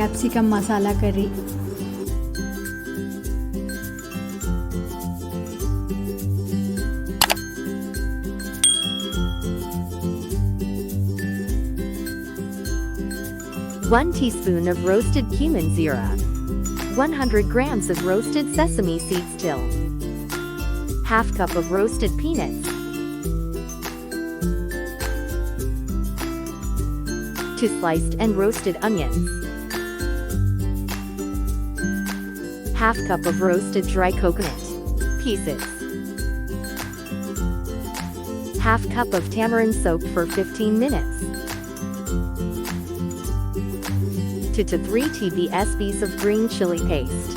capsicum masala curry. One teaspoon of roasted cumin zira. 100 grams of roasted sesame seeds dill. Half cup of roasted peanuts. 2 sliced and roasted onions. Half cup of roasted dry coconut pieces. Half cup of tamarind soaked for 15 minutes. 2 to 3 tablespoons of green chili paste.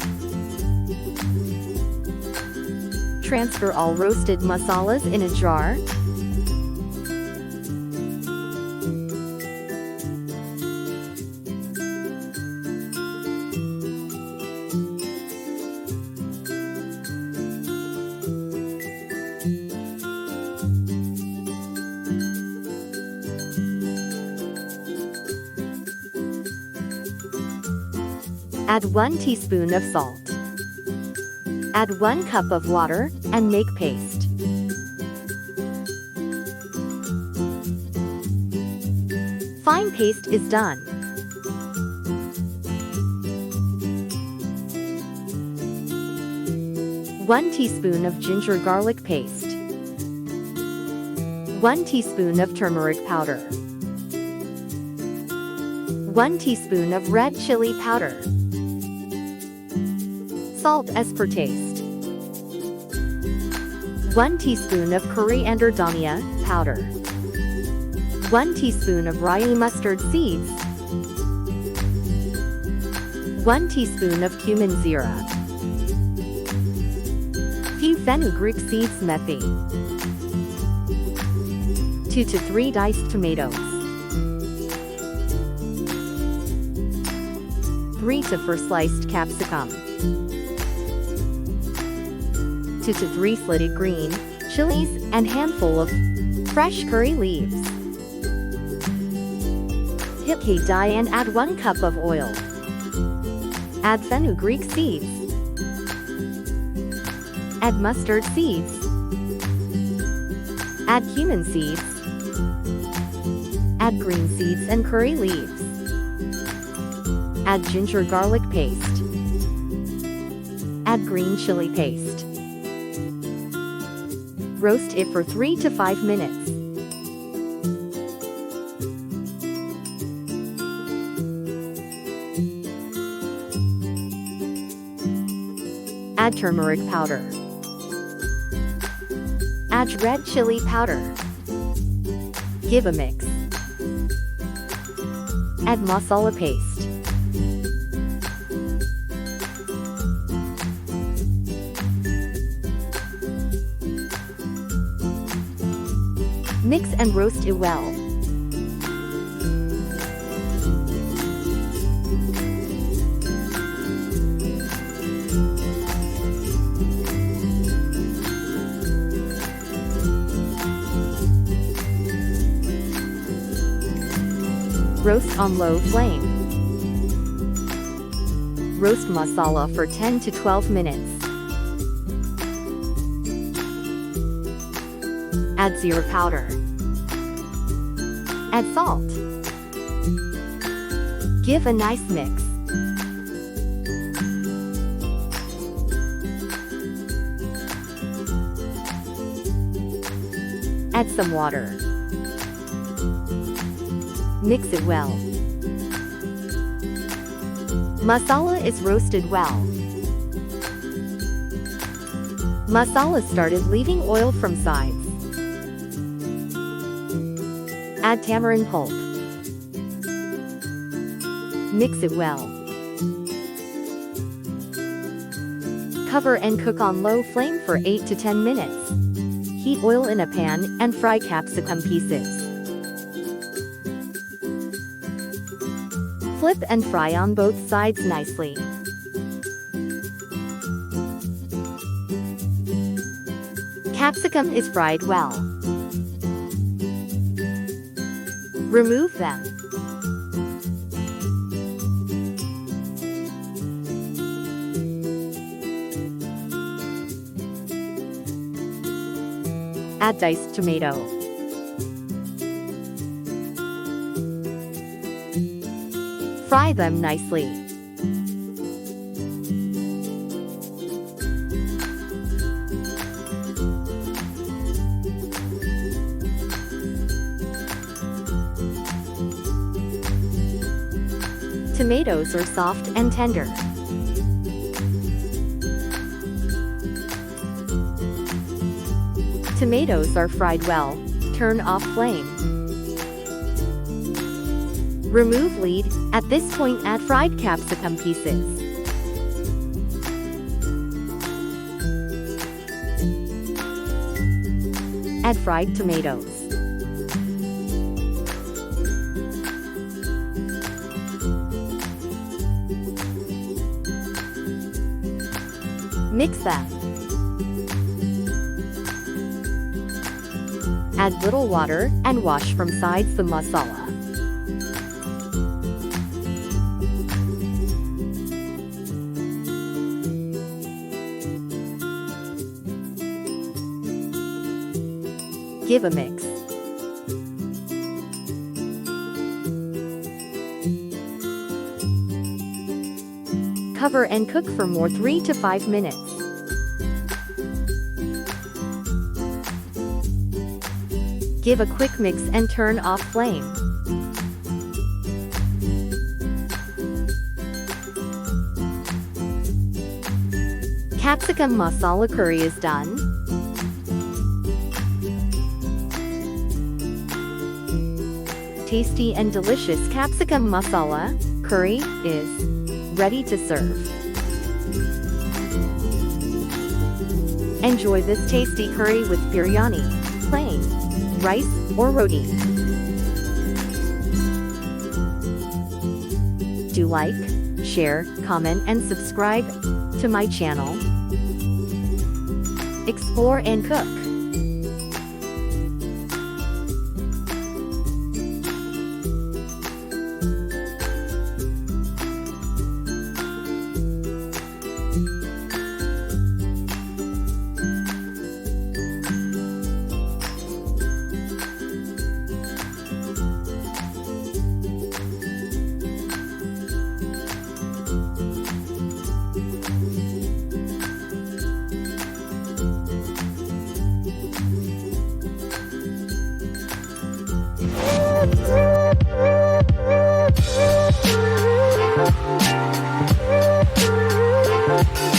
Transfer all roasted masalas in a jar. Add 1 teaspoon of salt. Add 1 cup of water and make paste. Fine paste is done. One teaspoon of ginger garlic paste. 1 teaspoon of turmeric powder. 1 teaspoon of red chili powder. Salt as per taste. 1 teaspoon of coriander dhania powder. 1 teaspoon of rye mustard seeds. 1 teaspoon of cumin zira. Few fenugreek seeds methi. 2 to 3 diced tomatoes. 3 to 4 sliced capsicum. 2 to 3 slitted green chilies and handful of fresh curry leaves. Hit dye and add 1 cup of oil. Add fenugreek seeds. Add mustard seeds. Add cumin seeds. Add green seeds and curry leaves. Add ginger garlic paste. Add green chili paste. Roast it for 3 to 5 minutes. Add turmeric powder. Add red chili powder. Give a mix. Add masala paste. Mix and roast it well. Roast on low flame. Roast masala for 10 to 12 minutes. Add zira powder. Add salt. Give a nice mix. Add some water. Mix it well. Masala is roasted well. Masala started leaving oil from sides. Add tamarind pulp. Mix it well. Cover and cook on low flame for 8 to 10 minutes. Heat oil in a pan and fry capsicum pieces. Flip and fry on both sides nicely. Capsicum is fried well. Remove them. Add diced tomato. Fry them nicely. Tomatoes are soft and tender. Tomatoes are fried well. Turn off flame. Remove lid. At this point, add fried capsicum pieces. Add fried tomatoes. Mix them. Add little water and wash from sides the masala. Give a mix. Cover and cook for more 3 to 5 minutes. Give a quick mix and turn off flame. Capsicum masala curry is done. Tasty and delicious capsicum masala curry is ready to serve. Enjoy this tasty curry with biryani, plain rice, or roti. Do like, share, comment, and subscribe to my channel. Explore and cook. Thank you.